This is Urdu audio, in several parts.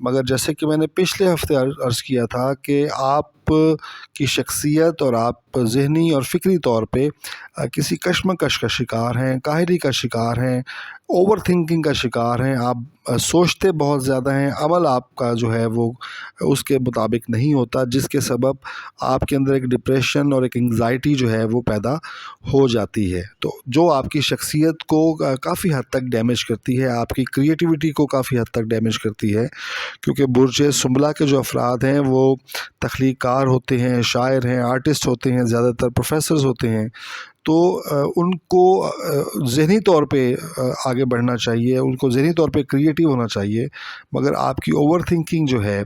مگر جیسے کہ میں نے پچھلے ہفتے عرض کیا تھا کہ آپ کی شخصیت اور آپ ذہنی اور فکری طور پہ کسی کشمکش کا شکار ہیں، کاہلی کا شکار ہیں، اوور تھنکنگ کا شکار ہیں، آپ سوچتے بہت زیادہ ہیں، عمل آپ کا جو ہے وہ اس کے مطابق نہیں ہوتا، جس کے سبب آپ کے اندر ایک ڈپریشن اور ایک انگزائٹی جو ہے وہ پیدا ہو جاتی ہے، تو جو آپ کی شخصیت کو کافی حد تک ڈیمیج کرتی ہے، آپ کی کریٹیوٹی کو کافی حد تک ڈیمیج کرتی ہے، کیونکہ برج سنبلہ کے جو افراد ہیں وہ تخلیق کار ہوتے ہیں، شاعر ہیں، آرٹسٹ ہوتے ہیں، زیادہ تر پروفیسرز ہوتے ہیں، تو ان کو ذہنی طور پہ آگے بڑھنا چاہیے، ان کو ذہنی طور پہ کریٹیو ہونا چاہیے، مگر آپ کی اوور تھنکنگ جو ہے،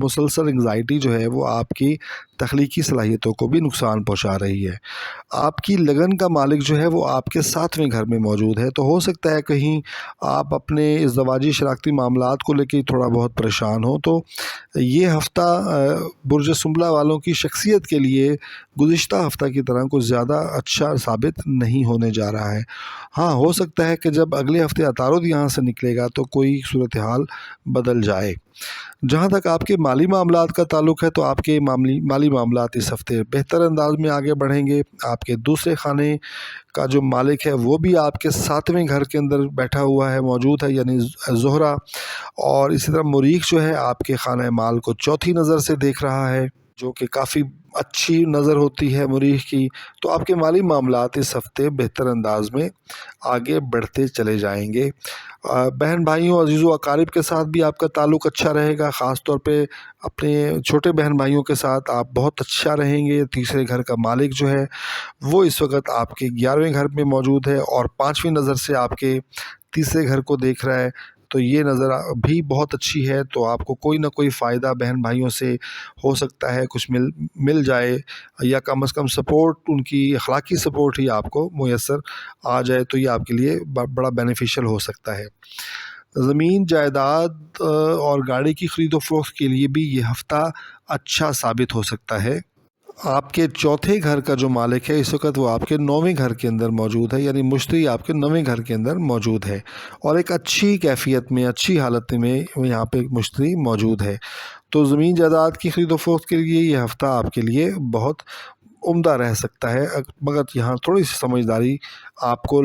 مسلسل انگزائٹی جو ہے وہ آپ کی تخلیقی صلاحیتوں کو بھی نقصان پہنچا رہی ہے۔ آپ کی لگن کا مالک جو ہے وہ آپ کے 7ویں گھر میں موجود ہے، تو ہو سکتا ہے کہیں آپ اپنے ازدواجی شراکتی معاملات کو لے کے تھوڑا بہت پریشان ہو، تو یہ ہفتہ برج سنبلہ والوں کی شخصیت کے لیے گزشتہ ہفتہ کی طرح کچھ زیادہ اچھا ثابت نہیں ہونے جا رہا ہے۔ ہاں، ہو سکتا ہے کہ جب اگلے ہفتے عطارد یہاں سے نکلے گا تو کوئی صورتحال بدل جائے۔ جہاں تک آپ کے مالی معاملات کا تعلق ہے تو آپ کے مالی معاملات اس ہفتے بہتر انداز میں آگے بڑھیں گے۔ آپ کے دوسرے خانے کا جو مالک ہے وہ بھی آپ کے 7ویں گھر کے اندر بیٹھا ہوا ہے، موجود ہے، یعنی زہرہ، اور اسی طرح مریخ جو ہے آپ کے خانہ مال کو چوتھی نظر سے دیکھ رہا ہے، جو کہ کافی اچھی نظر ہوتی ہے مریخ کی، تو آپ کے مالی معاملات اس ہفتے بہتر انداز میں آگے بڑھتے چلے جائیں گے۔ بہن بھائیوں، عزیز و اقارب کے ساتھ بھی آپ کا تعلق اچھا رہے گا، خاص طور پہ اپنے چھوٹے بہن بھائیوں کے ساتھ آپ بہت اچھا رہیں گے۔ تیسرے گھر کا مالک جو ہے وہ اس وقت آپ کے 11ویں گھر میں موجود ہے اور 5ویں نظر سے آپ کے تیسرے گھر کو دیکھ رہا ہے، تو یہ نظر بھی بہت اچھی ہے، تو آپ کو کوئی نہ کوئی فائدہ بہن بھائیوں سے ہو سکتا ہے، کچھ مل جائے، یا کم از کم سپورٹ، ان کی اخلاقی سپورٹ ہی آپ کو میسر آ جائے، تو یہ آپ کے لیے بڑا بینیفیشل ہو سکتا ہے۔ زمین، جائیداد اور گاڑی کی خرید و فروخت کے لیے بھی یہ ہفتہ اچھا ثابت ہو سکتا ہے۔ آپ کے چوتھے گھر کا جو مالک ہے اس وقت وہ آپ کے 9ویں گھر کے اندر موجود ہے، یعنی مشتری آپ کے 9ویں گھر کے اندر موجود ہے، اور ایک اچھی کیفیت میں، اچھی حالت میں یہاں پہ مشتری موجود ہے، تو زمین جائیداد کی خرید و فروخت کے لیے یہ ہفتہ آپ کے لیے بہت عمدہ رہ سکتا ہے، مگر یہاں تھوڑی سی سمجھداری آپ کو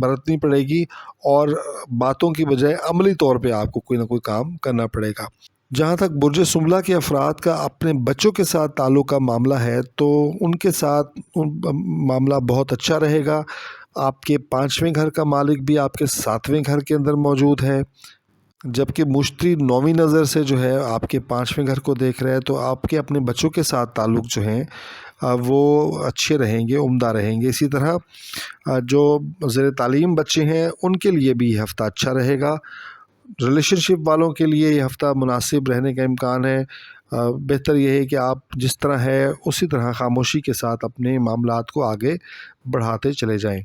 برتنی پڑے گی، اور باتوں کی بجائے عملی طور پہ آپ کو کوئی نہ کوئی کام کرنا پڑے گا۔ جہاں تک برج سنبلہ کے افراد کا اپنے بچوں کے ساتھ تعلق کا معاملہ ہے تو ان کے ساتھ معاملہ بہت اچھا رہے گا۔ آپ کے 5ویں گھر کا مالک بھی آپ کے 7ویں گھر کے اندر موجود ہے، جبکہ مشتری 9ویں نظر سے جو ہے آپ کے 5ویں گھر کو دیکھ رہے ہیں، تو آپ کے اپنے بچوں کے ساتھ تعلق جو ہیں وہ اچھے رہیں گے، عمدہ رہیں گے۔ اسی طرح جو زیر تعلیم بچے ہیں ان کے لیے بھی یہ ہفتہ اچھا رہے گا۔ ریلیشن شپ والوں کے لیے یہ ہفتہ مناسب رہنے کا امکان ہے۔ بہتر یہ ہے کہ آپ جس طرح ہے اسی طرح خاموشی کے ساتھ اپنے معاملات کو آگے بڑھاتے چلے جائیں۔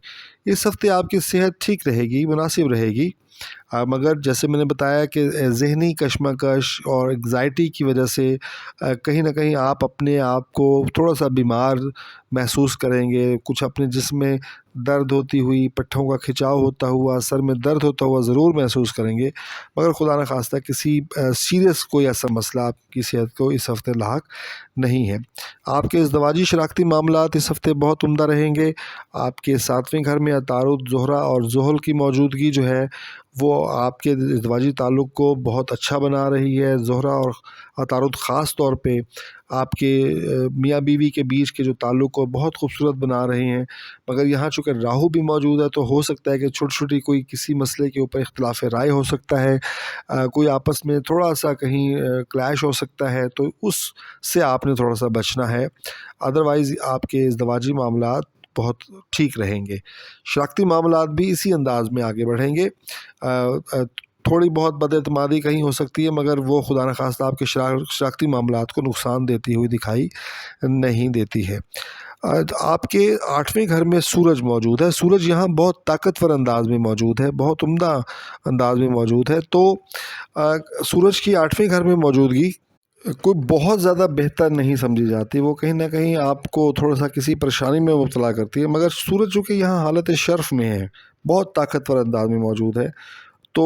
اس ہفتے آپ کی صحت ٹھیک رہے گی، مناسب رہے گی، مگر جیسے میں نے بتایا کہ ذہنی کشمکش اور انگزائٹی کی وجہ سے کہیں نہ کہیں آپ اپنے آپ کو تھوڑا سا بیمار محسوس کریں گے، کچھ اپنے جسم میں درد ہوتی ہوئی، پٹھوں کا کھچاؤ ہوتا ہوا، سر میں درد ہوتا ہوا ضرور محسوس کریں گے، مگر خدا نہ خواستہ کسی سیریس کوئی ایسا مسئلہ آپ کی صحت کو اس ہفتے لاحق نہیں ہے۔ آپ کے ازدواجی شراکتی معاملات اس ہفتے بہت عمدہ رہیں گے۔ آپ کے 7ویں گھر میں عطارد، زہرہ اور زحل کی موجودگی جو ہے وہ آپ کے ازدواجی تعلق کو بہت اچھا بنا رہی ہے۔ زہرہ اور عطارد خاص طور پہ آپ کے میاں بیوی کے بیچ کے جو تعلق کو بہت خوبصورت بنا رہے ہیں، مگر یہاں چونکہ راہو بھی موجود ہے تو ہو سکتا ہے کہ چھوٹی چھوٹی کوئی کسی مسئلے کے اوپر اختلاف رائے ہو سکتا ہے، کوئی آپس میں تھوڑا سا کہیں کلیش ہو سکتا ہے، تو اس سے آپ نے تھوڑا سا بچنا ہے، ادروائز آپ کے ازدواجی معاملات بہت ٹھیک رہیں گے۔ شراکتی معاملات بھی اسی انداز میں آگے بڑھیں گے۔ تھوڑی بہت بد اعتمادی کہیں ہو سکتی ہے، مگر وہ خدا نخواستہ آپ کے شراکتی معاملات کو نقصان دیتی ہوئی دکھائی نہیں دیتی ہے۔ آپ کے 8ویں گھر میں سورج موجود ہے، سورج یہاں بہت طاقتور انداز میں موجود ہے، بہت عمدہ انداز میں موجود ہے، تو سورج کی 8ویں گھر میں موجودگی کوئی بہت زیادہ بہتر نہیں سمجھی جاتی، وہ کہیں نہ کہیں آپ کو تھوڑا سا کسی پریشانی میں مبتلا کرتی ہے، مگر سورج چونکہ یہاں حالت شرف میں ہے، بہت طاقتور انداز میں موجود ہے، تو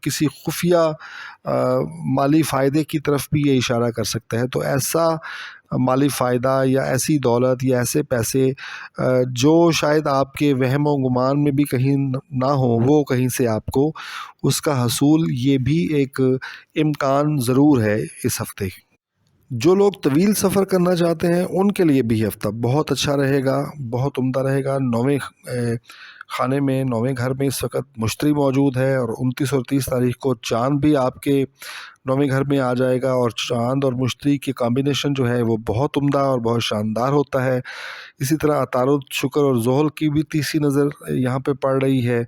کسی خفیہ مالی فائدے کی طرف بھی یہ اشارہ کر سکتا ہے. تو ایسا مالی فائدہ یا ایسی دولت یا ایسے پیسے جو شاید آپ کے وہم و گمان میں بھی کہیں نہ ہوں، وہ کہیں سے آپ کو اس کا حصول، یہ بھی ایک امکان ضرور ہے اس ہفتے. جو لوگ طویل سفر کرنا چاہتے ہیں ان کے لیے بھی ہفتہ بہت اچھا رہے گا، بہت عمدہ رہے گا. 9ویں خانے میں، 9ویں گھر میں اس وقت مشتری موجود ہے، اور 29 اور 30 تاریخ کو چاند بھی آپ کے 9ویں گھر میں آ جائے گا، اور چاند اور مشتری کی کامبینیشن جو ہے وہ بہت عمدہ اور بہت شاندار ہوتا ہے. اسی طرح عطارد، شکر اور زحل کی بھی تیسری نظر یہاں پہ پڑ رہی ہے.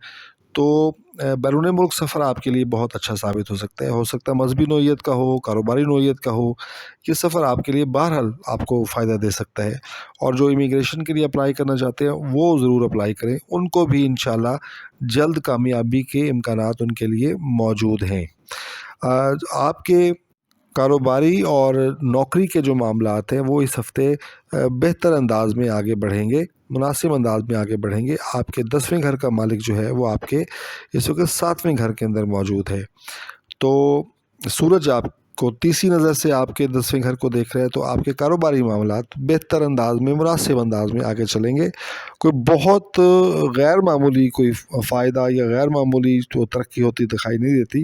تو بیرون ملک سفر آپ کے لیے بہت اچھا ثابت ہو سکتا ہے مذہبی نوعیت کا ہو، کاروباری نوعیت کا ہو. یہ سفر آپ کے لیے بہرحال آپ کو فائدہ دے سکتا ہے. اور جو امیگریشن کے لیے اپلائی کرنا چاہتے ہیں وہ ضرور اپلائی کریں، ان کو بھی انشاءاللہ جلد کامیابی کے امکانات ان کے لیے موجود ہیں. آپ کے کاروباری اور نوکری کے جو معاملات ہیں وہ اس ہفتے بہتر انداز میں آگے بڑھیں گے، مناسب انداز میں آگے بڑھیں گے. آپ کے 10ویں گھر کا مالک جو ہے وہ آپ کے اس وقت 7ویں گھر کے اندر موجود ہے. تو سورج آپ کو تیسری نظر سے آپ کے 10ویں گھر کو دیکھ رہے ہیں، تو آپ کے کاروباری معاملات بہتر انداز میں، مناسب انداز میں آگے چلیں گے. کوئی بہت غیر معمولی کوئی فائدہ یا غیر معمولی جو ترقی ہوتی دکھائی نہیں دیتی.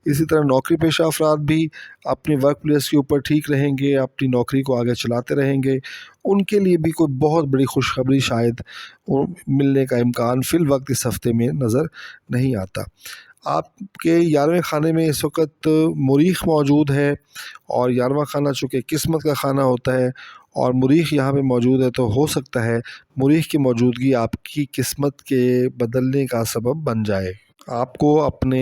اسی طرح نوکری پیشہ افراد بھی اپنی ورک پلیس کے اوپر ٹھیک رہیں گے، اپنی نوکری کو آگے چلاتے رہیں گے. ان کے لیے بھی کوئی بہت بڑی خوشخبری شاید ملنے کا امکان فی الوقت اس ہفتے میں نظر نہیں آتا. آپ کے 11ویں خانے میں اس وقت مریخ موجود ہے، اور 11واں خانہ چونکہ قسمت کا خانہ ہوتا ہے اور مریخ یہاں پہ موجود ہے، تو ہو سکتا ہے مریخ کی موجودگی آپ کی قسمت کے بدلنے کا سبب بن جائے. آپ کو اپنے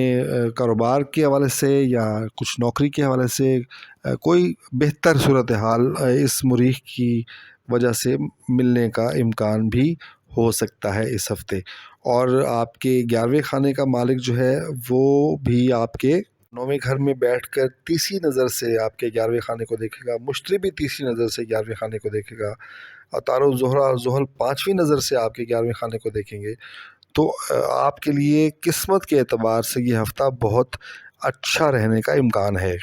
کاروبار کے حوالے سے یا کچھ نوکری کے حوالے سے کوئی بہتر صورتحال اس مریخ کی وجہ سے ملنے کا امکان بھی ہو سکتا ہے اس ہفتے. اور آپ کے 11ویں خانے کا مالک جو ہے وہ بھی آپ کے 9ویں گھر میں بیٹھ کر تیسری نظر سے آپ کے 11ویں خانے کو دیکھے گا. مشتری بھی تیسری نظر سے 11ویں خانے کو دیکھے گا. عطارد، زہرہ اور زحل 5ویں نظر سے آپ کے 11ویں خانے کو دیکھیں گے. تو آپ کے لیے قسمت کے اعتبار سے یہ ہفتہ بہت اچھا رہنے کا امکان ہے.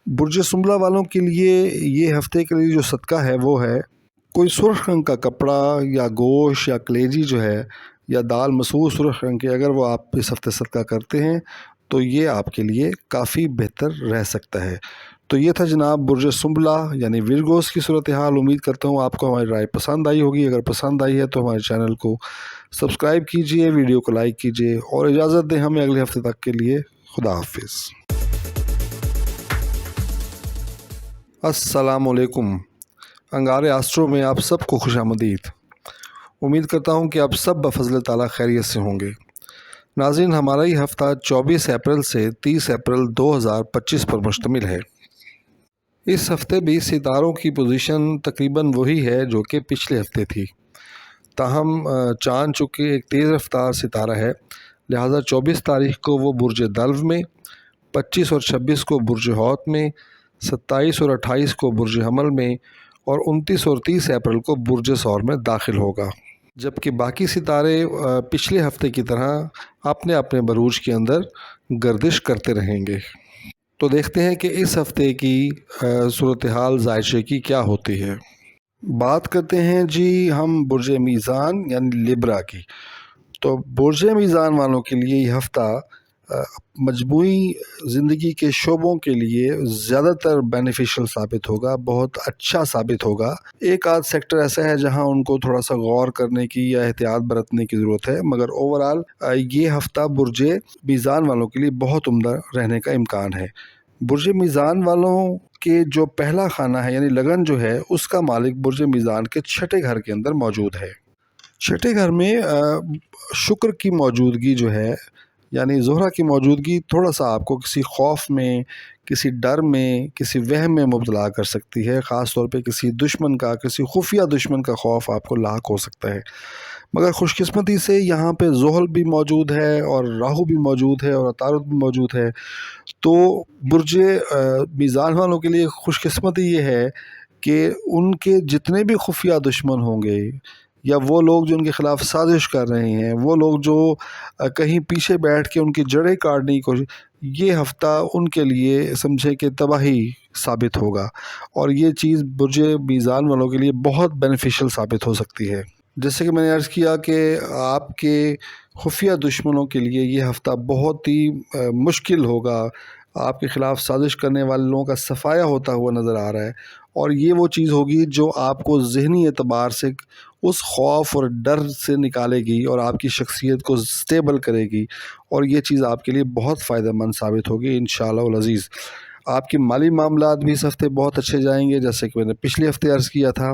برج سنبلہ والوں کے لیے یہ ہفتے کے لیے جو صدقہ ہے وہ ہے کوئی سرخ رنگ کا کپڑا یا گوشت یا کلیجی جو ہے یا دال مسور سرخ رنگ کے، اگر وہ آپ اس ہفتے صدقہ کرتے ہیں تو یہ آپ کے لیے کافی بہتر رہ سکتا ہے. تو یہ تھا جناب برج سنبلہ یعنی ورگوز کی صورتحال. امید کرتا ہوں آپ کو ہماری رائے پسند آئی ہوگی. اگر پسند آئی ہے تو ہمارے چینل کو سبسکرائب کیجئے، ویڈیو کو لائک کیجئے، اور اجازت دیں ہمیں اگلے ہفتے تک کے لیے. خدا حافظ. السلام علیکم. انگار آسٹرو میں آپ سب کو خوش آمدید. امید کرتا ہوں کہ آپ سب بفضل تعالیٰ خیریت سے ہوں گے. ناظرین، ہمارا یہ ہفتہ 24 اپریل سے 30 اپریل 2025 پر مشتمل ہے. اس ہفتے بھی ستاروں کی پوزیشن تقریباً وہی ہے جو کہ پچھلے ہفتے تھی، تاہم چاند چونکہ ایک تیز رفتار ستارہ ہے، لہٰذا 24 تاریخ کو وہ برج دلو میں، 25 اور 26 کو برج حوت میں، 27 اور 28 کو برج حمل میں، اور 29 اور 30 اپریل کو برج ثور میں داخل ہوگا. جبکہ باقی ستارے پچھلے ہفتے کی طرح اپنے اپنے بروج کے اندر گردش کرتے رہیں گے. تو دیکھتے ہیں کہ اس ہفتے کی صورتحال ذائچے کی کیا ہوتی ہے. بات کرتے ہیں جی ہم برج میزان یعنی لیبرا کی. تو برج میزان والوں کے لیے یہ ہفتہ مجموعی زندگی کے شعبوں کے لیے زیادہ تر بینیفیشل ثابت ہوگا، بہت اچھا ثابت ہوگا. ایک آدھ سیکٹر ایسا ہے جہاں ان کو تھوڑا سا غور کرنے کی یا احتیاط برتنے کی ضرورت ہے، مگر اوورآل یہ ہفتہ برج میزان والوں کے لیے بہت عمدہ رہنے کا امکان ہے. برج میزان والوں کے جو پہلا خانہ ہے یعنی لگن جو ہے، اس کا مالک برج میزان کے 6ٹھے گھر کے اندر موجود ہے. 6ٹھے گھر میں شکر کی موجودگی جو ہے یعنی زہرہ کی موجودگی تھوڑا سا آپ کو کسی خوف میں، کسی ڈر میں، کسی وہم میں مبتلا کر سکتی ہے. خاص طور پہ کسی دشمن کا، کسی خفیہ دشمن کا خوف آپ کو لاحق ہو سکتا ہے. مگر خوش قسمتی سے یہاں پہ زحل بھی موجود ہے اور راہو بھی موجود ہے اور عطارد بھی موجود ہے. تو برج میزان والوں کے لیے خوش قسمتی یہ ہے کہ ان کے جتنے بھی خفیہ دشمن ہوں گے یا وہ لوگ جو ان کے خلاف سازش کر رہے ہیں، وہ لوگ جو کہیں پیچھے بیٹھ کے ان کی جڑیں کاٹنے کی کوشش، یہ ہفتہ ان کے لیے سمجھے کہ تباہی ثابت ہوگا، اور یہ چیز برج میزان والوں کے لیے بہت بینیفیشل ثابت ہو سکتی ہے۔ جیسے کہ میں نے عرض کیا کہ آپ کے خفیہ دشمنوں کے لیے یہ ہفتہ بہت ہی مشکل ہوگا، آپ کے خلاف سازش کرنے والے لوگوں کا صفایا ہوتا ہوا نظر آ رہا ہے، اور یہ وہ چیز ہوگی جو آپ کو ذہنی اعتبار سے اس خوف اور ڈر سے نکالے گی اور آپ کی شخصیت کو سٹیبل کرے گی، اور یہ چیز آپ کے لیے بہت فائدہ مند ثابت ہوگی انشاءاللہ العزیز۔ آپ کے مالی معاملات بھی اس ہفتے بہت اچھے جائیں گے، جیسے کہ میں نے پچھلے ہفتے عرض کیا تھا،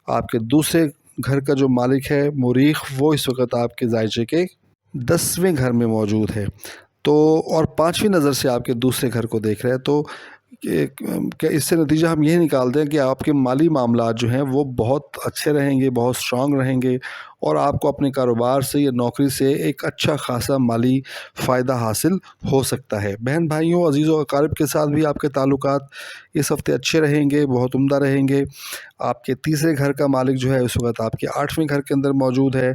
آپ کے دوسرے گھر کا جو مالک ہے مریخ، وہ اس وقت آپ کے زائچے کے 10ویں گھر میں موجود ہے، تو اور 5ویں نظر سے آپ کے دوسرے گھر کو دیکھ رہے ہیں، تو کہ اس سے نتیجہ ہم یہ نکالتے ہیں کہ آپ کے مالی معاملات جو ہیں وہ بہت اچھے رہیں گے، بہت اسٹرانگ رہیں گے، اور آپ کو اپنے کاروبار سے یا نوکری سے ایک اچھا خاصا مالی فائدہ حاصل ہو سکتا ہے۔ بہن بھائیوں، عزیز و اقارب کے ساتھ بھی آپ کے تعلقات اس ہفتے اچھے رہیں گے، بہت عمدہ رہیں گے۔ آپ کے تیسرے گھر کا مالک جو ہے اس وقت آپ کے 8ویں گھر کے اندر موجود ہے،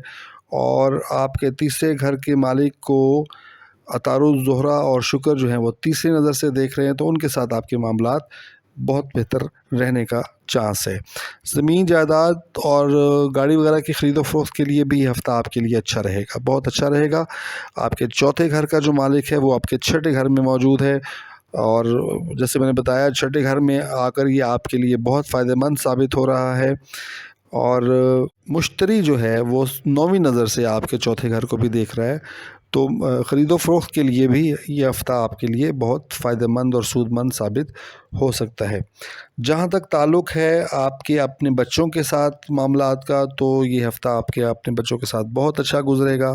اور آپ کے تیسرے گھر کے مالک کو عطارد، زہرہ اور شکر جو ہیں وہ تیسری نظر سے دیکھ رہے ہیں، تو ان کے ساتھ آپ کے معاملات بہت بہتر رہنے کا چانس ہے۔ زمین جائیداد اور گاڑی وغیرہ کی خرید و فروخت کے لیے بھی یہ ہفتہ آپ کے لیے اچھا رہے گا، بہت اچھا رہے گا۔ آپ کے چوتھے گھر کا جو مالک ہے وہ آپ کے 6ٹھے گھر میں موجود ہے، اور جیسے میں نے بتایا 6ٹھے گھر میں آ کر یہ آپ کے لیے بہت فائدہ مند ثابت ہو رہا ہے، اور مشتری جو ہے وہ 9ویں نظر سے آپ کے چوتھے گھر کو بھی دیکھ رہا ہے، تو خرید و فروخت کے لیے بھی یہ ہفتہ آپ کے لیے بہت فائدہ مند اور سود مند ثابت ہو سکتا ہے۔ جہاں تک تعلق ہے آپ کے اپنے بچوں کے ساتھ معاملات کا، تو یہ ہفتہ آپ کے اپنے بچوں کے ساتھ بہت اچھا گزرے گا۔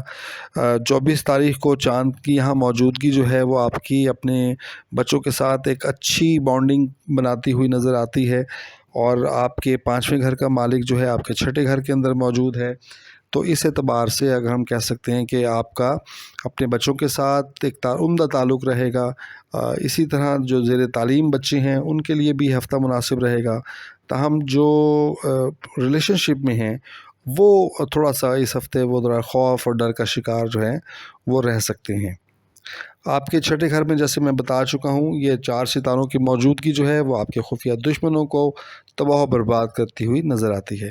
24 تاریخ کو چاند کی یہاں موجودگی جو ہے وہ آپ کی اپنے بچوں کے ساتھ ایک اچھی بانڈنگ بناتی ہوئی نظر آتی ہے، اور آپ کے 5ویں گھر کا مالک جو ہے آپ کے 6ٹھے گھر کے اندر موجود ہے، تو اس اعتبار سے اگر ہم کہہ سکتے ہیں کہ آپ کا اپنے بچوں کے ساتھ ایک عمدہ تعلق رہے گا۔ اسی طرح جو زیر تعلیم بچے ہیں ان کے لیے بھی ہفتہ مناسب رہے گا، تاہم جو ریلیشن شپ میں ہیں وہ تھوڑا سا اس ہفتے وہ ذرا خوف اور ڈر کا شکار جو ہیں وہ رہ سکتے ہیں۔ آپ کے 6ٹھے گھر میں جیسے میں بتا چکا ہوں، یہ 4 ستاروں کی موجودگی جو ہے وہ آپ کے خفیہ دشمنوں کو تباہ و برباد کرتی ہوئی نظر آتی ہے۔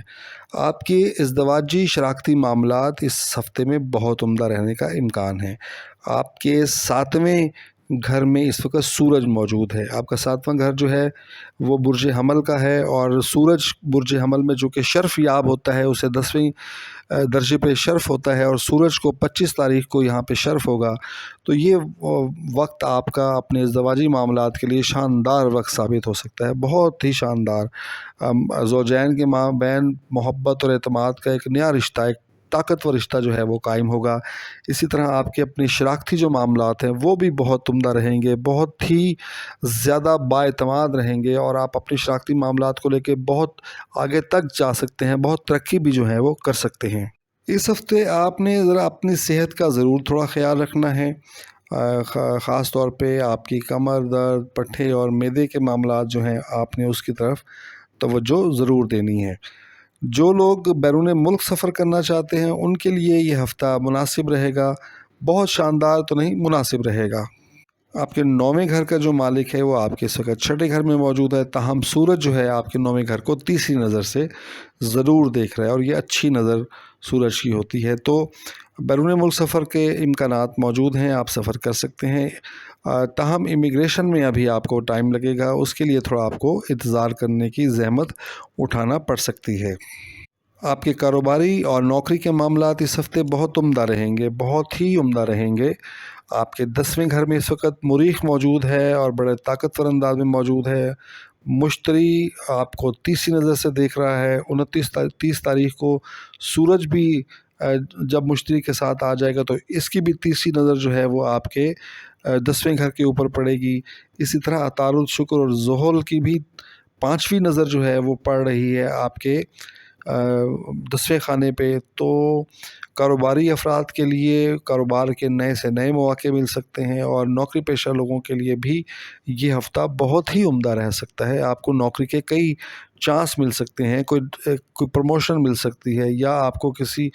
آپ کے ازدواجی شراکتی معاملات اس ہفتے میں بہت عمدہ رہنے کا امکان ہے۔ آپ کے 7ویں گھر میں اس وقت سورج موجود ہے، آپ کا 7واں گھر جو ہے وہ برج حمل کا ہے، اور سورج برج حمل میں جو کہ شرف یاب ہوتا ہے اسے 10ویں درجے پہ شرف ہوتا ہے، اور سورج کو 25 تاریخ کو یہاں پہ شرف ہوگا، تو یہ وقت آپ کا اپنے ازدواجی معاملات کے لیے شاندار وقت ثابت ہو سکتا ہے، بہت ہی شاندار۔ زوجین کے مابین محبت اور اعتماد کا ایک نیا رشتہ، ایک طاقتور رشتہ جو ہے وہ قائم ہوگا۔ اسی طرح آپ کے اپنی شراکتی جو معاملات ہیں وہ بھی بہت عمدہ رہیں گے، بہت ہی زیادہ بااعتماد رہیں گے، اور آپ اپنی شراکتی معاملات کو لے کے بہت آگے تک جا سکتے ہیں، بہت ترقی بھی جو ہے وہ کر سکتے ہیں۔ اس ہفتے آپ نے ذرا اپنی صحت کا ضرور تھوڑا خیال رکھنا ہے، خاص طور پہ آپ کی کمر درد، پٹھے اور معدے کے معاملات جو ہیں آپ نے اس کی طرف توجہ ضرور دینی ہے۔ جو لوگ بیرون ملک سفر کرنا چاہتے ہیں ان کے لیے یہ ہفتہ مناسب رہے گا، بہت شاندار تو نہیں، مناسب رہے گا۔ آپ کے 9ویں گھر کا جو مالک ہے وہ آپ کے اس وقت 6ٹھے گھر میں موجود ہے، تاہم سورج جو ہے آپ کے 9ویں گھر کو تیسری نظر سے ضرور دیکھ رہا ہے، اور یہ اچھی نظر سورج کی ہوتی ہے، تو بیرون ملک سفر کے امکانات موجود ہیں، آپ سفر کر سکتے ہیں، تاہم امیگریشن میں ابھی آپ کو ٹائم لگے گا، اس کے لیے تھوڑا آپ کو انتظار کرنے کی زحمت اٹھانا پڑ سکتی ہے۔ آپ کے کاروباری اور نوکری کے معاملات اس ہفتے بہت عمدہ رہیں گے، بہت ہی عمدہ رہیں گے۔ آپ کے 10ویں گھر میں اس وقت مریخ موجود ہے اور بڑے طاقتور انداز میں موجود ہے۔ مشتری آپ کو تیسری نظر سے دیکھ رہا ہے۔ 30 تاریخ کو سورج بھی جب مشتری کے ساتھ آ جائے گا تو اس کی بھی تیسری نظر جو ہے وہ آپ کے 10ویں گھر کے اوپر پڑے گی۔ اسی طرح عطارد، شکر اور زحل کی بھی 5ویں نظر جو ہے وہ پڑ رہی ہے آپ کے 10ویں خانے پہ، تو کاروباری افراد کے لیے کاروبار کے نئے سے نئے مواقع مل سکتے ہیں، اور نوکری پیشہ لوگوں کے لیے بھی یہ ہفتہ بہت ہی عمدہ رہ سکتا ہے۔ آپ کو نوکری کے کئی چانس مل سکتے ہیں، کوئی پروموشن مل سکتی ہے، یا آپ کو کسی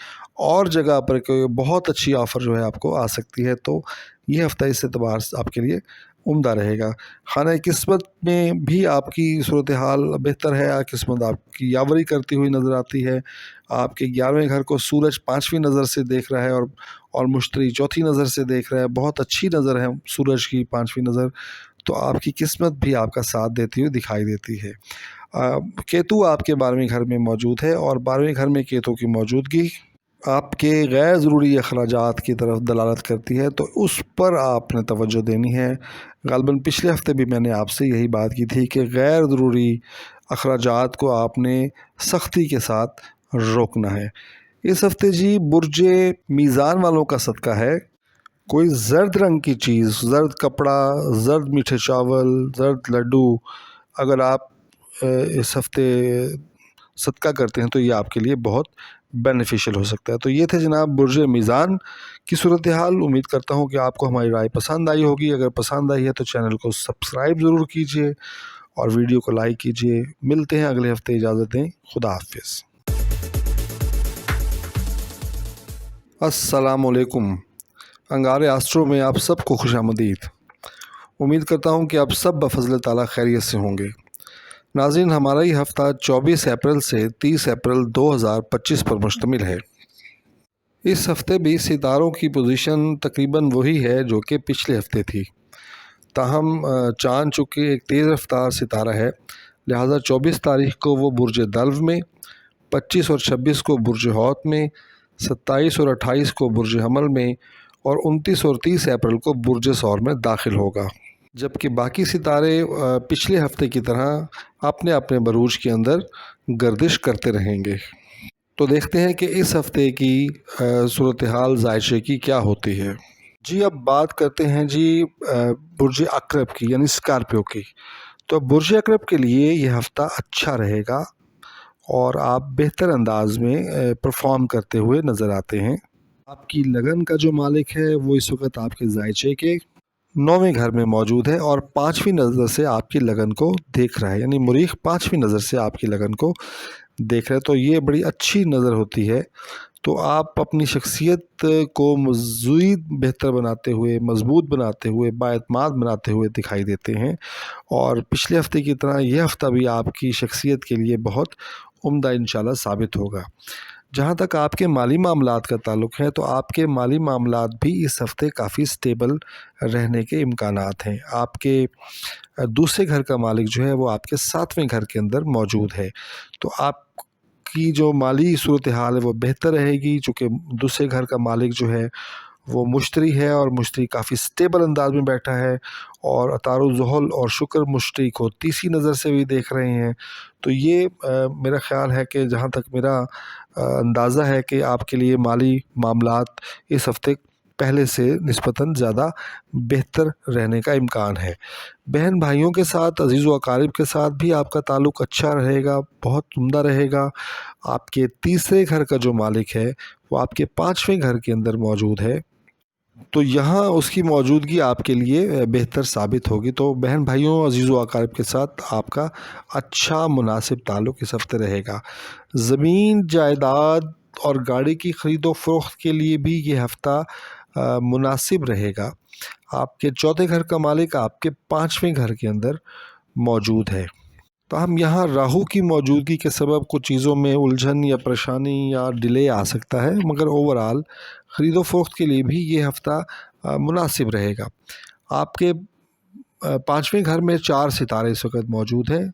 اور جگہ پر کوئی بہت اچھی آفر جو ہے آپ کو آ سکتی ہے. تو یہ ہفتہ اس اعتبار سے آپ کے لیے عمدہ رہے گا. خانہ قسمت میں بھی آپ کی صورتحال بہتر ہے. قسمت آپ کی یاوری کرتی ہوئی نظر آتی ہے. آپ کے 11ویں گھر کو سورج 5ویں نظر سے دیکھ رہا ہے اور مشتری 4تھی نظر سے دیکھ رہا ہے. بہت اچھی نظر ہے سورج کی 5ویں نظر. تو آپ کی قسمت بھی آپ کا ساتھ دیتی ہوئی دکھائی دیتی ہے. کیتو آپ کے 12ویں گھر میں موجود ہے، اور 12ویں گھر میں کیتو کی موجودگی آپ کے غیر ضروری اخراجات کی طرف دلالت کرتی ہے. تو اس پر آپ نے توجہ دینی ہے. غالباً پچھلے ہفتے بھی میں نے آپ سے یہی بات کی تھی کہ غیر ضروری اخراجات کو آپ نے سختی کے ساتھ روکنا ہے. اس ہفتے جی برج میزان والوں کا صدقہ ہے. کوئی زرد رنگ کی چیز، زرد کپڑا، زرد میٹھے چاول، زرد لڈو اگر آپ اس ہفتے صدقہ کرتے ہیں تو یہ آپ کے لیے بہت بینیفیشل ہو سکتا ہے. تو یہ تھے جناب برج میزان کی صورتحال. امید کرتا ہوں کہ آپ کو ہماری رائے پسند آئی ہوگی. اگر پسند آئی ہے تو چینل کو سبسکرائب ضرور کیجیے اور ویڈیو کو لائک کیجیے. ملتے ہیں اگلے ہفتے. اجازت دیں. خدا حافظ. السلام علیکم. انگارے آسٹرو میں آپ سب کو خوش آمدید. امید کرتا ہوں کہ آپ سب بفضل تعالیٰ خیریت سے ہوں گے. ناظرین، ہمارا یہ ہفتہ 24 اپریل سے 30 اپریل 2025 پر مشتمل ہے. اس ہفتے بھی ستاروں کی پوزیشن تقریباً وہی ہے جو کہ پچھلے ہفتے تھی. تاہم چاند چونکہ ایک تیز رفتار ستارہ ہے، لہٰذا 24 تاریخ کو وہ برج دلو میں، 25 اور 26 کو برج حوت میں، 27 اور 28 کو برج حمل میں، اور 29 اور 30 اپریل کو برج ثور میں داخل ہوگا. جبکہ باقی ستارے پچھلے ہفتے کی طرح اپنے اپنے بروج کے اندر گردش کرتے رہیں گے. تو دیکھتے ہیں کہ اس ہفتے کی صورتحال ذائچے کی کیا ہوتی ہے. جی اب بات کرتے ہیں جی برج عقرب کی، یعنی اسکارپیو کی. تو برج عقرب کے لیے یہ ہفتہ اچھا رہے گا اور آپ بہتر انداز میں پرفارم کرتے ہوئے نظر آتے ہیں. آپ کی لگن کا جو مالک ہے وہ اس وقت آپ کے ذائچے کے 9ویں گھر میں موجود ہے اور 5ویں نظر سے آپ کی لگن کو دیکھ رہا ہے. یعنی مریخ 5ویں نظر سے آپ کی لگن کو دیکھ رہے ہیں. تو یہ بڑی اچھی نظر ہوتی ہے. تو آپ اپنی شخصیت کو مزید بہتر بناتے ہوئے، مضبوط بناتے ہوئے، بااعتماد بناتے ہوئے دکھائی دیتے ہیں. اور پچھلے ہفتے کی طرح یہ ہفتہ بھی آپ کی شخصیت کے لیے بہت عمدہ انشاءاللہ ثابت ہوگا. جہاں تک آپ کے مالی معاملات کا تعلق ہے تو آپ کے مالی معاملات بھی اس ہفتے کافی سٹیبل رہنے کے امکانات ہیں. آپ کے دوسرے گھر کا مالک جو ہے وہ آپ کے 7ویں گھر کے اندر موجود ہے. تو آپ کی جو مالی صورتحال ہے وہ بہتر رہے گی، چونکہ دوسرے گھر کا مالک جو ہے وہ مشتری ہے اور مشتری کافی سٹیبل انداز میں بیٹھا ہے. اور عطارد زحل اور شکر مشتری کو 30 نظر سے بھی دیکھ رہے ہیں. تو یہ میرا خیال ہے کہ جہاں تک میرا اندازہ ہے کہ آپ کے لیے مالی معاملات اس ہفتے پہلے سے نسبتاً زیادہ بہتر رہنے کا امکان ہے. بہن بھائیوں کے ساتھ، عزیز و اقارب کے ساتھ بھی آپ کا تعلق اچھا رہے گا، بہت عمدہ رہے گا. آپ کے تیسرے گھر کا جو مالک ہے وہ آپ کے 5ویں گھر کے اندر موجود ہے. تو یہاں اس کی موجودگی آپ کے لیے بہتر ثابت ہوگی. تو بہن بھائیوں، عزیز و اقارب کے ساتھ آپ کا اچھا مناسب تعلق اس ہفتے رہے گا. زمین، جائیداد اور گاڑی کی خرید و فروخت کے لیے بھی یہ ہفتہ مناسب رہے گا. آپ کے چوتھے گھر کا مالک آپ کے 5ویں گھر کے اندر موجود ہے. تاہم یہاں راہو کی موجودگی کے سبب کچھ چیزوں میں الجھن یا پریشانی یا ڈیلے آ سکتا ہے، مگر اوورآل خرید و فروخت کے لیے بھی یہ ہفتہ مناسب رہے گا. آپ کے 5ویں گھر میں 4 ستارے اس وقت موجود ہیں.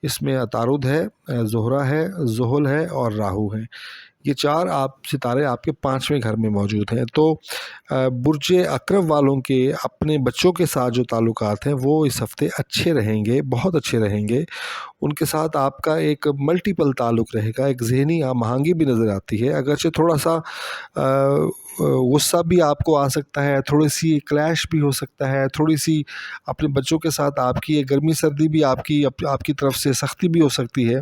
اس میں عطارد ہے، زہرہ ہے، زحل ہے اور راہو ہے. یہ 4 ستارے آپ کے 5ویں گھر میں موجود ہیں. تو برج عقرب والوں کے اپنے بچوں کے ساتھ جو تعلقات ہیں وہ اس ہفتے اچھے رہیں گے، بہت اچھے رہیں گے. ان کے ساتھ آپ کا ایک ملٹیپل تعلق رہے گا. ایک ذہنی ہم آہنگی بھی نظر آتی ہے، اگرچہ تھوڑا سا غصہ بھی آپ کو آ سکتا ہے، تھوڑی سی کلیش بھی ہو سکتا ہے، تھوڑی سی اپنے بچوں کے ساتھ آپ کی گرمی سردی بھی آپ کی طرف سے سختی بھی ہو سکتی ہے.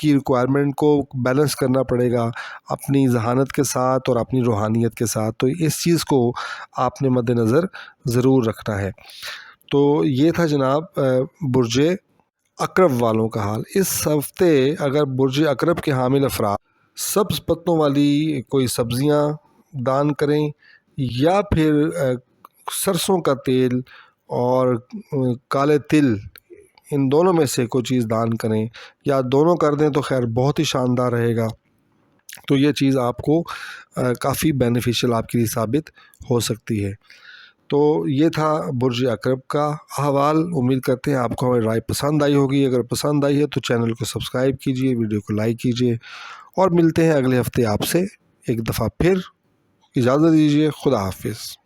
کی ریکوائرمنٹ کو بیلنس کرنا پڑے گا اپنی ذہانت کے ساتھ اور اپنی روحانیت کے ساتھ، تو اس چیز کو آپ نے مد نظر ضرور رکھنا ہے۔ تو یہ تھا جناب برج عقرب والوں کا حال۔ اس ہفتے اگر برج عقرب کے حامل افراد سبز پتوں والی کوئی سبزیاں دان کریں یا پھر سرسوں کا تیل اور کالے تل، ان دونوں میں سے کوئی چیز دان کریں یا دونوں کر دیں تو خیر بہت ہی شاندار رہے گا، تو یہ چیز آپ کو کافی بینیفیشل آپ کے لیے ثابت ہو سکتی ہے۔ تو یہ تھا برج عقرب کا احوال۔ امید کرتے ہیں آپ کو ہماری رائے پسند آئی ہوگی۔ اگر پسند آئی ہے تو چینل کو سبسکرائب کیجیے، ویڈیو کو لائک کیجیے، اور ملتے ہیں اگلے ہفتے آپ سے ایک دفعہ پھر۔ اجازت دیجیے، خدا حافظ۔